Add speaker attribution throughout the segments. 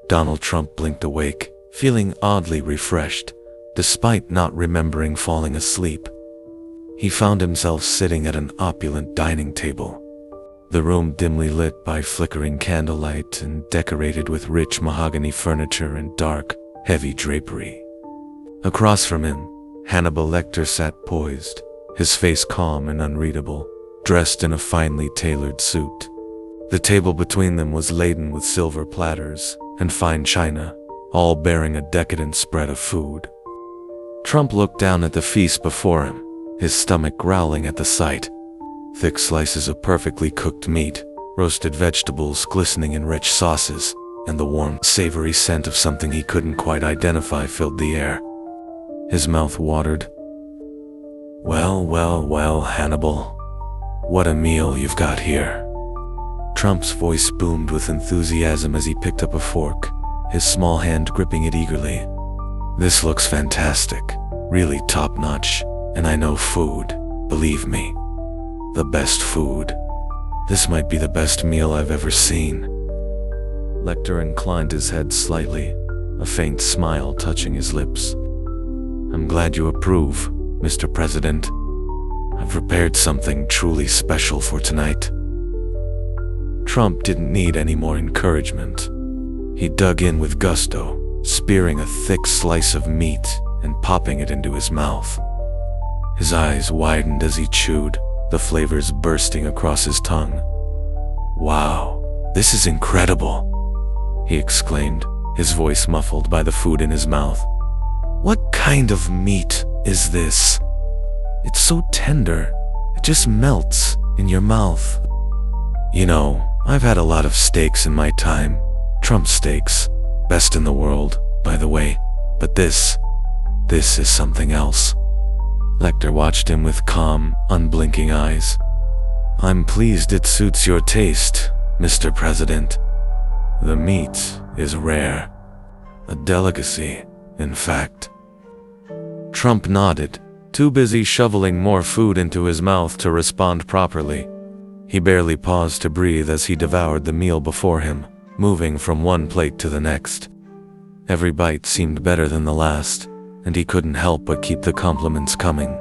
Speaker 1: Donald Trump blinked awake, feeling oddly refreshed, despite not remembering falling asleep. He found himself sitting at an opulent dining table, the room dimly lit by flickering candlelight and decorated with rich mahogany furniture and dark, heavy drapery. Across from him, Hannibal Lecter sat poised, his face calm and unreadable, dressed in a finely tailored suit. The table between them was laden with silver platters and fine china, all bearing a decadent spread of food. Trump looked down at the feast before him, his stomach growling at the sight. Thick slices of perfectly cooked meat, roasted vegetables glistening in rich sauces, and the warm, savory scent of something he couldn't quite identify filled the air. His mouth watered. "Well, well, well, Hannibal. What a meal you've got here." Trump's voice boomed with enthusiasm as he picked up a fork, his small hand gripping it eagerly. "This looks fantastic, really top-notch, and I know food, believe me. The best food. This might be the best meal I've ever seen." Lecter inclined his head slightly, a faint smile touching his lips. "I'm glad you approve, Mr. President. I've prepared something truly special for tonight." Trump didn't need any more encouragement. He dug in with gusto, spearing a thick slice of meat and popping it into his mouth. His eyes widened as he chewed, the flavors bursting across his tongue. "Wow, this is incredible," he exclaimed, his voice muffled by the food in his mouth. "What kind of meat is this? It's so tender, it just melts in your mouth." "You know, I've had a lot of steaks in my time. Trump steaks, best in the world, by the way, but this is something else." Lecter watched him with calm, unblinking eyes. "I'm pleased it suits your taste, Mr. President. The meat is rare. A delicacy, in fact." Trump nodded, too busy shoveling more food into his mouth to respond properly. He barely paused to breathe as he devoured the meal before him, moving from one plate to the next. Every bite seemed better than the last, and he couldn't help but keep the compliments coming.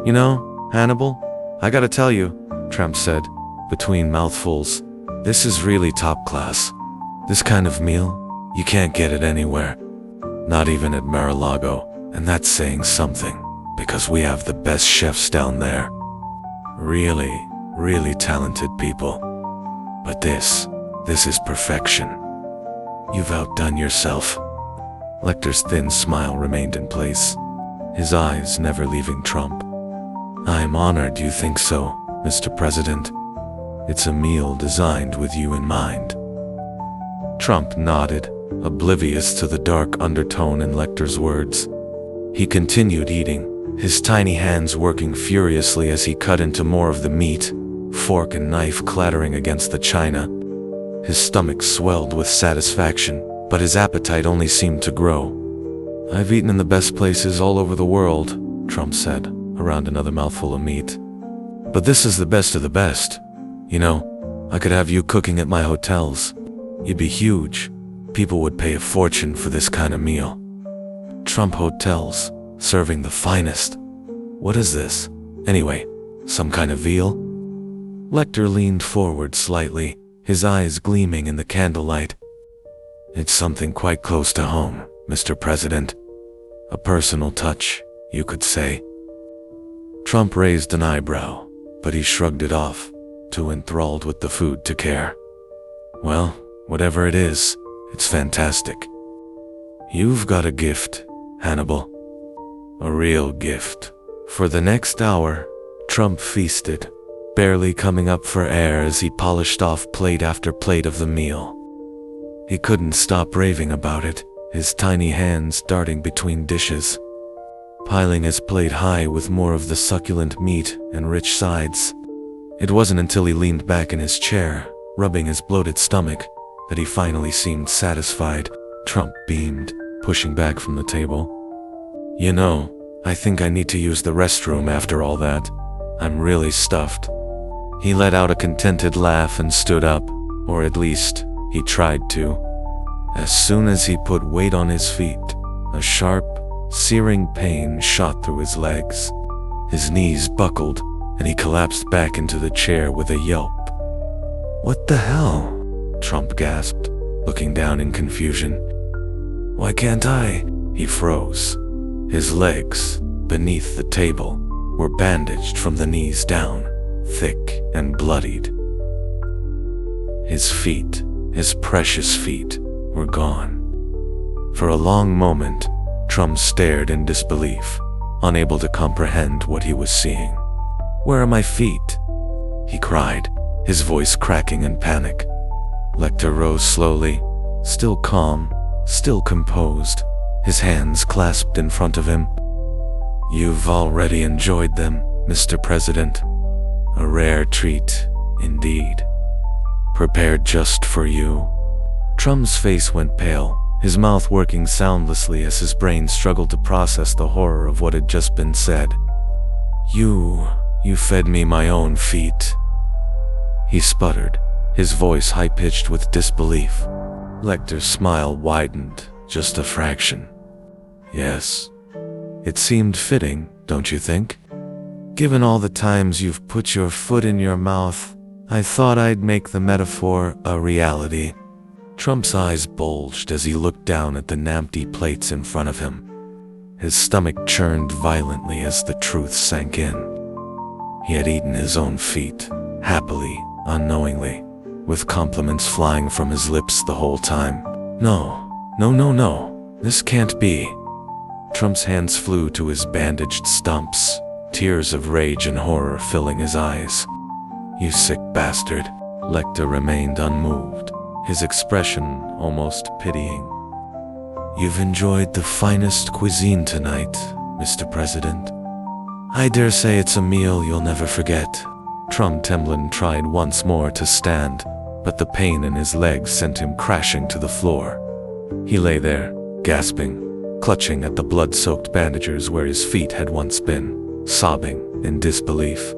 Speaker 1: "You know, Hannibal, I gotta tell you," Trump said, between mouthfuls, "this is really top class. This kind of meal, you can't get it anywhere. Not even at Mar-a-Lago, and that's saying something, because we have the best chefs down there. Really, really talented people. But this is perfection. You've outdone yourself." Lecter's thin smile remained in place, his eyes never leaving Trump. "I'm honored you think so, Mr. President. It's a meal designed with you in mind." Trump nodded, oblivious to the dark undertone in Lecter's words. He continued eating, his tiny hands working furiously as he cut into more of the meat, fork and knife clattering against the china. His stomach swelled with satisfaction, but his appetite only seemed to grow. "I've eaten in the best places all over the world," Trump said, around another mouthful of meat. "But this is the best of the best. You know, I could have you cooking at my hotels. You'd be huge. People would pay a fortune for this kind of meal." Trump hotels, serving the finest. What is this? Anyway, some kind of veal? Lecter leaned forward slightly, his eyes gleaming in the candlelight. "It's something quite close to home, Mr. President. A personal touch, you could say." Trump raised an eyebrow, but he shrugged it off, too enthralled with the food to care. "Well, whatever it is, it's fantastic. You've got a gift, Hannibal. A real gift." For the next hour, Trump feasted, barely coming up for air as he polished off plate after plate of the meal. He couldn't stop raving about it, his tiny hands darting between dishes, piling his plate high with more of the succulent meat and rich sides. It wasn't until he leaned back in his chair, rubbing his bloated stomach, that he finally seemed satisfied. Trump beamed, pushing back from the table. "You know, I think I need to use the restroom after all that. I'm really stuffed." He let out a contented laugh and stood up, or at least, he tried to. As soon as he put weight on his feet, a sharp, searing pain shot through his legs. His knees buckled, and he collapsed back into the chair with a yelp. "What the hell?" Trump gasped, looking down in confusion. "Why can't I?" He froze. His legs, beneath the table, were bandaged from the knees down, thick and bloodied. His feet, his precious feet, were gone. For a long moment, Trump stared in disbelief, unable to comprehend what he was seeing. "Where are my feet?" he cried, his voice cracking in panic. Lecter rose slowly, still calm, still composed, his hands clasped in front of him. "You've already enjoyed them, Mr. President. A rare treat, indeed. Prepared just for you." Trump's face went pale, his mouth working soundlessly as his brain struggled to process the horror of what had just been said. You fed me my own feet," he sputtered, his voice high-pitched with disbelief. Lecter's smile widened, just a fraction. "Yes. It seemed fitting, don't you think? Given all the times you've put your foot in your mouth, I thought I'd make the metaphor a reality." Trump's eyes bulged as he looked down at the empty plates in front of him. His stomach churned violently as the truth sank in. He had eaten his own feet, happily, unknowingly, with compliments flying from his lips the whole time. No, this can't be." Trump's hands flew to his bandaged stumps, tears of rage and horror filling his eyes. "You sick bastard." Lecter remained unmoved, his expression almost pitying. "You've enjoyed the finest cuisine tonight, Mr. President. I dare say it's a meal you'll never forget." Trump Temlin tried once more to stand, but the pain in his legs sent him crashing to the floor. He lay there, gasping, clutching at the blood-soaked bandages where his feet had once been, sobbing in disbelief.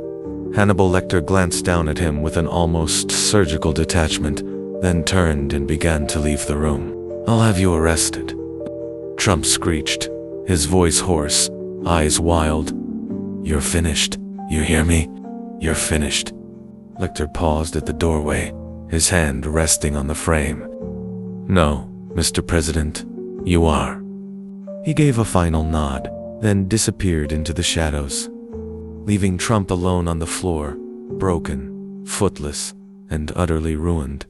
Speaker 1: Hannibal Lecter glanced down at him with an almost surgical detachment, then turned and began to leave the room. "I'll have you arrested," Trump screeched, his voice hoarse, eyes wild. "You're finished. You hear me? You're finished." Lecter paused at the doorway, his hand resting on the frame. "No, Mr. President, you are." He gave a final nod, then disappeared into the shadows, leaving Trump alone on the floor, broken, footless, and utterly ruined.